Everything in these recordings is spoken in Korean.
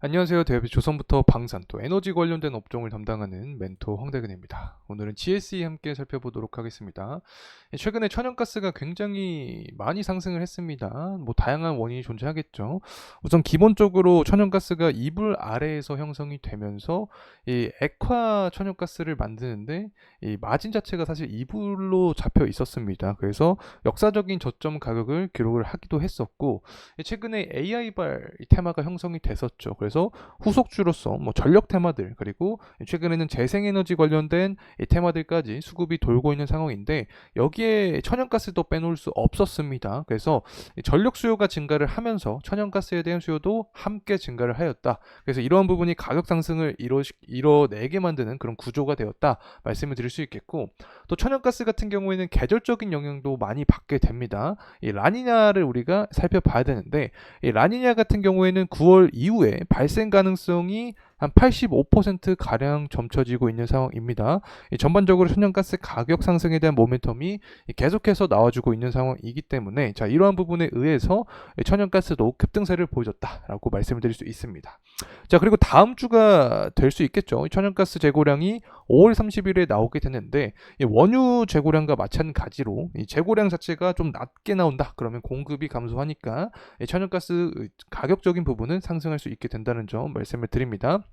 안녕하세요. 대한민국 조선부터 방산 또 에너지 관련된 업종을 담당하는 멘토 황대근입니다. 오늘은 GSE 함께 살펴보도록 하겠습니다. 최근에 천연가스가 굉장히 많이 상승을 했습니다. 다양한 원인이 존재하겠죠. 우선 기본적으로 천연가스가 이불 아래에서 형성이 되면서 이 액화 천연가스를 만드는데 이 마진 자체가 사실 이불로 잡혀 있었습니다. 그래서 역사적인 저점 가격을 기록을 하기도 했었고, 최근에 AI발 테마가 형성이 됐었죠. 그래서 후속주로서 전력 테마들, 그리고 최근에는 재생에너지 관련된 이 테마들까지 수급이 돌고 있는 상황인데, 여기에 천연가스도 빼놓을 수 없었습니다. 그래서 전력 수요가 증가를 하면서 천연가스에 대한 수요도 함께 증가를 하였다. 그래서 이러한 부분이 가격 상승을 이뤄내게 만드는 그런 구조가 되었다 말씀을 드릴 수 있겠고, 또 천연가스 같은 경우에는 계절적인 영향도 많이 받게 됩니다. 이 라니냐를 우리가 살펴봐야 되는데, 이 라니냐 같은 경우에는 9월 이후에 발생 가능성이 한 85%가량 점쳐지고 있는 상황입니다. 전반적으로 천연가스 가격 상승에 대한 모멘텀이 계속해서 나와주고 있는 상황이기 때문에, 자, 이러한 부분에 의해서 천연가스도 급등세를 보여줬다라고 말씀을 드릴 수 있습니다. 자, 그리고 다음 주가 될 수 있겠죠. 천연가스 재고량이 5월 30일에 나오게 되는데, 원유 재고량과 마찬가지로 이 재고량 자체가 좀 낮게 나온다 그러면 공급이 감소하니까 천연가스 가격적인 부분은 상승할 수 있게 된다는 점 말씀을 드립니다.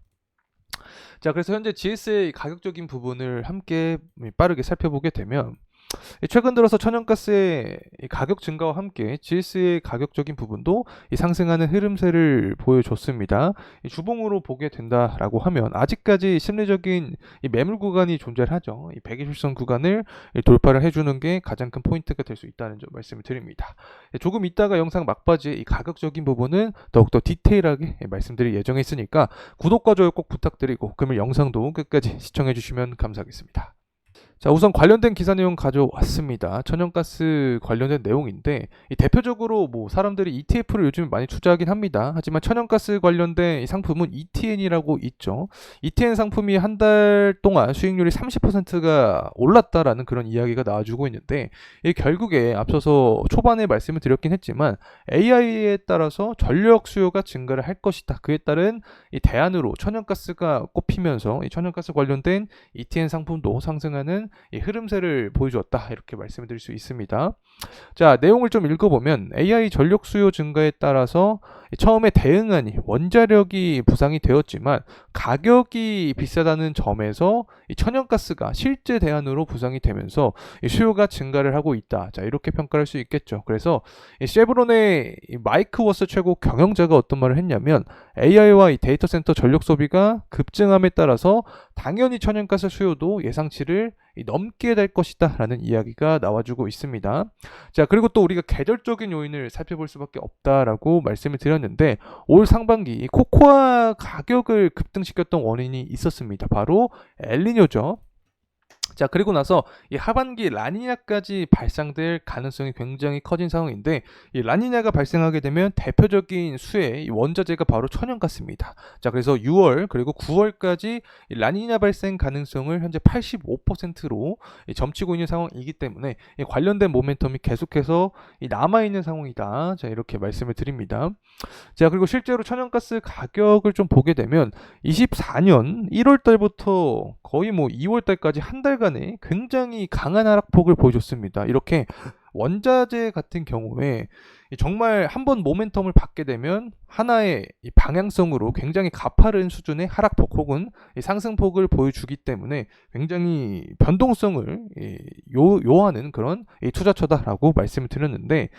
자, 그래서 현재 GS의 가격적인 부분을 함께 빠르게 살펴보게 되면, 최근 들어서 천연가스의 가격 증가와 함께 GS의 가격적인 부분도 상승하는 흐름세를 보여줬습니다. 주봉으로 보게 된다라고 하면 아직까지 심리적인 매물 구간이 존재하죠. 120선 구간을 돌파를 해주는 게 가장 큰 포인트가 될 수 있다는 점 말씀을 드립니다. 조금 이따가 영상 막바지에 이 가격적인 부분은 더욱더 디테일하게 말씀드릴 예정에 있으니까 구독과 좋아요 꼭 부탁드리고, 그러면 영상도 끝까지 시청해 주시면 감사하겠습니다. 자, 우선 관련된 기사 내용 가져왔습니다. 천연가스 관련된 내용인데, 대표적으로 사람들이 ETF를 요즘 많이 투자하긴 합니다. 하지만 천연가스 관련된 이 상품은 ETN이라고 있죠. ETN 상품이 한 달 동안 수익률이 30%가 올랐다라는 그런 이야기가 나와주고 있는데, 이 결국에 앞서서 초반에 말씀을 드렸긴 했지만 AI에 따라서 전력 수요가 증가를 할 것이다. 그에 따른 이 대안으로 천연가스가 꼽히면서 이 천연가스 관련된 ETN 상품도 상승하는 이 흐름세를 보여주었다, 이렇게 말씀을 드릴 수 있습니다. 자, 내용을 좀 읽어보면 AI 전력 수요 증가에 따라서 처음에 대응안이 원자력이 부상이 되었지만 가격이 비싸다는 점에서 이 천연가스가 실제 대안으로 부상이 되면서 이 수요가 증가를 하고 있다. 자, 이렇게 평가할 수 있겠죠. 그래서 이 쉐브론의 이 마이크 워스 최고 경영자가 어떤 말을 했냐면, AI와 이 데이터 센터 전력 소비가 급증함에 따라서 당연히 천연가스 수요도 예상치를 넘게 될 것이다 라는 이야기가 나와주고 있습니다. 자, 그리고 또 우리가 계절적인 요인을 살펴볼 수밖에 없다라고 말씀을 드렸는데, 올 상반기 코코아 가격을 급등시켰던 원인이 있었습니다. 바로 엘니뇨죠. 자, 그리고 나서 이 하반기 라니냐까지 발생될 가능성이 굉장히 커진 상황인데, 이 라니냐가 발생하게 되면 대표적인 수의 이 원자재가 바로 천연가스입니다. 자, 그래서 6월 그리고 9월까지 이 라니냐 발생 가능성을 현재 85%로 점치고 있는 상황이기 때문에 이 관련된 모멘텀이 계속해서 남아있는 상황이다. 자, 이렇게 말씀을 드립니다. 자, 그리고 실제로 천연가스 가격을 좀 보게 되면 24년 1월 달부터 거의 2월 달까지 한 달간의 굉장히 강한 하락폭을 보여줬습니다. 이렇게 원자재 같은 경우에 정말 한번 모멘텀을 받게 되면 하나의 이 방향성으로 굉장히 가파른 수준의 하락폭 혹은 상승폭을 보여주기 때문에 굉장히 변동성을 요하는 그런 투자처다라고 말씀을 드렸는데,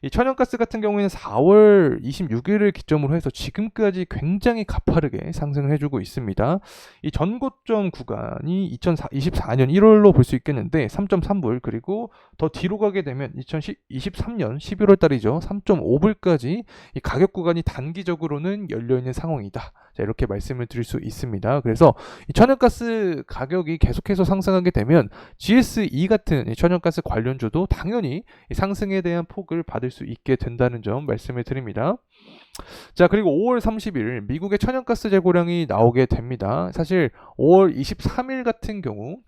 이 천연가스 같은 경우에는 4월 26일을 기점으로 해서 지금까지 굉장히 가파르게 상승을 해주고 있습니다. 이 전고점 구간이 2024년 1월로 볼 수 있겠는데 3.3불, 그리고 더 뒤로 가게 되면 2023년 11월 달이죠. 3.5불까지 이 가격 구간이 단기적으로는 열려있는 상황이다. 자, 이렇게 말씀을 드릴 수 있습니다. 그래서 이 천연가스 가격이 계속해서 상승하게 되면 GSE 같은 이 천연가스 관련주도 당연히 이 상승에 대한 폭을 받을 수 있게 된다는 점 말씀을 드립니다. 자, 그리고 5월 30일 미국의 천연가스 재고량이 나오게 됩니다. 사실 5월 23일 같은 경우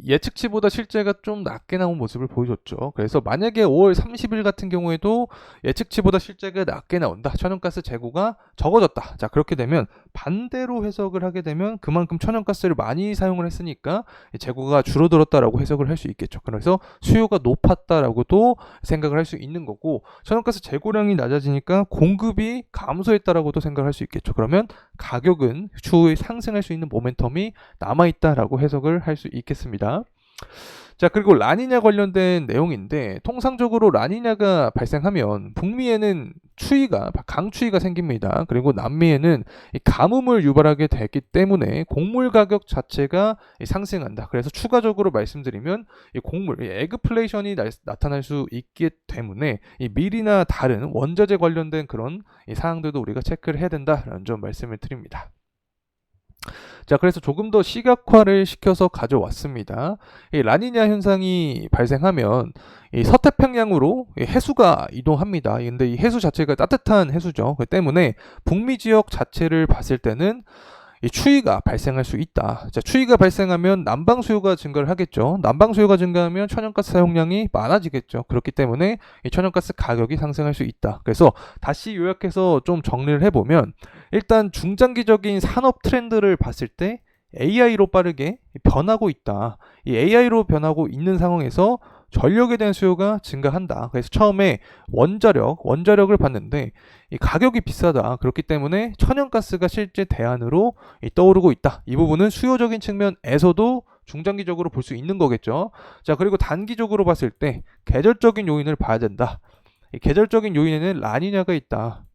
예측치보다 실제가 좀 낮게 나온 모습을 보여줬죠. 그래서 만약에 5월 30일 같은 경우에도 예측치보다 실제가 낮게 나온다. 천연가스 재고가 적어졌다. 자, 그렇게 되면 반대로 해석을 하게 되면 그만큼 천연가스를 많이 사용을 했으니까 재고가 줄어들었다라고 해석을 할 수 있겠죠. 그래서 수요가 높았다라고도 생각을 할 수 있는 거고, 천연가스 재고량이 낮아지니까 공급이 감소했다라고도 생각할 수 있겠죠. 그러면 가격은 추후에 상승할 수 있는 모멘텀이 남아있다라고 해석을 할 수 있겠습니다. 자, 그리고 라니냐 관련된 내용인데, 통상적으로 라니냐가 발생하면 북미에는 강추위가 생깁니다. 그리고 남미에는 이 가뭄을 유발하게 되기 때문에 곡물 가격 자체가 상승한다. 그래서 추가적으로 말씀드리면 이 에그플레이션이 나타날 수 있기 때문에 이 밀이나 다른 원자재 관련된 그런 이 사항들도 우리가 체크를 해야 된다라는 점 말씀을 드립니다. 자, 그래서 조금 더 시각화를 시켜서 가져왔습니다. 이 라니냐 현상이 발생하면 이 서태평양으로 이 해수가 이동합니다. 근데 이 해수 자체가 따뜻한 해수죠. 그 때문에 북미 지역 자체를 봤을 때는 이 추위가 발생할 수 있다. 자, 추위가 발생하면 난방 수요가 증가를 하겠죠. 난방 수요가 증가하면 천연가스 사용량이 많아지겠죠. 그렇기 때문에 이 천연가스 가격이 상승할 수 있다. 그래서 다시 요약해서 좀 정리를 해보면, 일단 중장기적인 산업 트렌드를 봤을 때 AI로 빠르게 변하고 있다. 이 AI로 변하고 있는 상황에서 전력에 대한 수요가 증가한다. 그래서 처음에 원자력을 봤는데 이 가격이 비싸다. 그렇기 때문에 천연가스가 실제 대안으로 떠오르고 있다. 이 부분은 수요적인 측면에서도 중장기적으로 볼 수 있는 거겠죠. 자, 그리고 단기적으로 봤을 때 계절적인 요인을 봐야 된다. 이 계절적인 요인에는 라니냐가 있다.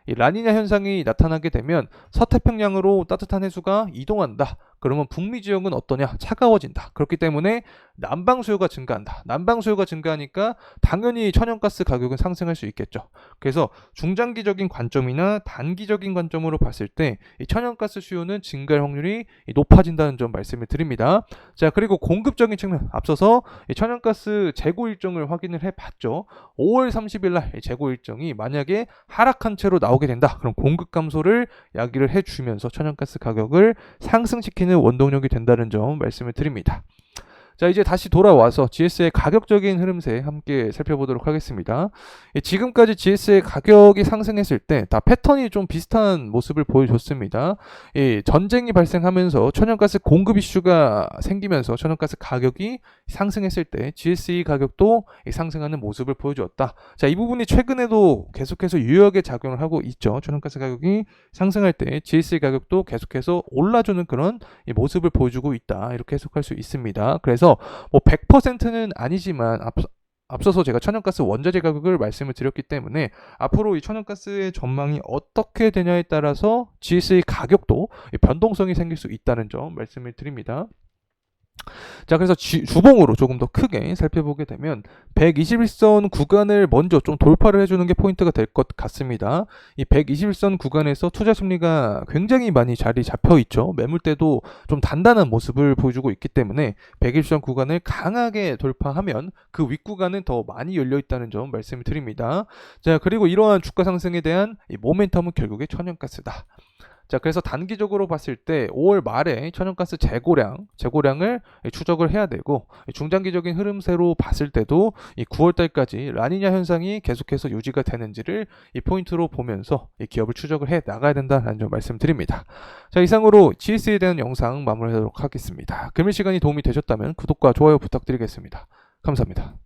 이 라니냐 현상이 나타나게 되면 서태평양으로 따뜻한 해수가 이동한다. 그러면 북미 지역은 어떠냐? 차가워진다. 그렇기 때문에 난방 수요가 증가한다. 난방 수요가 증가하니까 당연히 천연가스 가격은 상승할 수 있겠죠. 그래서 중장기적인 관점이나 단기적인 관점으로 봤을 때 이 천연가스 수요는 증가할 확률이 높아진다는 점 말씀을 드립니다. 자, 그리고 공급적인 측면, 앞서서 이 천연가스 재고 일정을 확인을 해봤죠. 5월 30일 날 재고 일정이 만약에 하락한 채로 나오게 된다. 그럼 공급 감소를 야기를 해주면서 천연가스 가격을 상승시키는 원동력이 된다는 점 말씀을 드립니다. 자, 이제 다시 돌아와서 GS의 가격적인 흐름세 함께 살펴보도록 하겠습니다. 지금까지 GS의 가격이 상승했을 때 다 패턴이 좀 비슷한 모습을 보여줬습니다. 전쟁이 발생하면서 천연가스 공급 이슈가 생기면서 천연가스 가격이 상승했을 때 GSE 가격도 상승하는 모습을 보여주었다. 자, 이 부분이 최근에도 계속해서 유효하게 작용을 하고 있죠. 천연가스 가격이 상승할 때 GSE 가격도 계속해서 올라주는 그런 모습을 보여주고 있다. 이렇게 해석할 수 있습니다. 그래서 뭐 100%는 아니지만 앞서서 제가 천연가스 원자재 가격을 말씀을 드렸기 때문에 앞으로 이 천연가스의 전망이 어떻게 되냐에 따라서 GS의 가격도 변동성이 생길 수 있다는 점 말씀을 드립니다. 자, 그래서 주봉으로 조금 더 크게 살펴보게 되면 121선 구간을 먼저 좀 돌파를 해주는 게 포인트가 될 것 같습니다. 이 121선 구간에서 투자 심리가 굉장히 많이 자리 잡혀 있죠. 매물대도 좀 단단한 모습을 보여주고 있기 때문에 121선 구간을 강하게 돌파하면 그 윗구간은 더 많이 열려 있다는 점 말씀을 드립니다. 자, 그리고 이러한 주가 상승에 대한 이 모멘텀은 결국에 천연가스다. 자, 그래서 단기적으로 봤을 때 5월 말에 천연가스 재고량을 추적을 해야 되고, 중장기적인 흐름세로 봤을 때도 이 9월 달까지 라니냐 현상이 계속해서 유지가 되는지를 이 포인트로 보면서 이 기업을 추적을 해 나가야 된다는 점 말씀드립니다. 자, 이상으로 GS에 대한 영상 마무리하도록 하겠습니다. 금일 시간이 도움이 되셨다면 구독과 좋아요 부탁드리겠습니다. 감사합니다.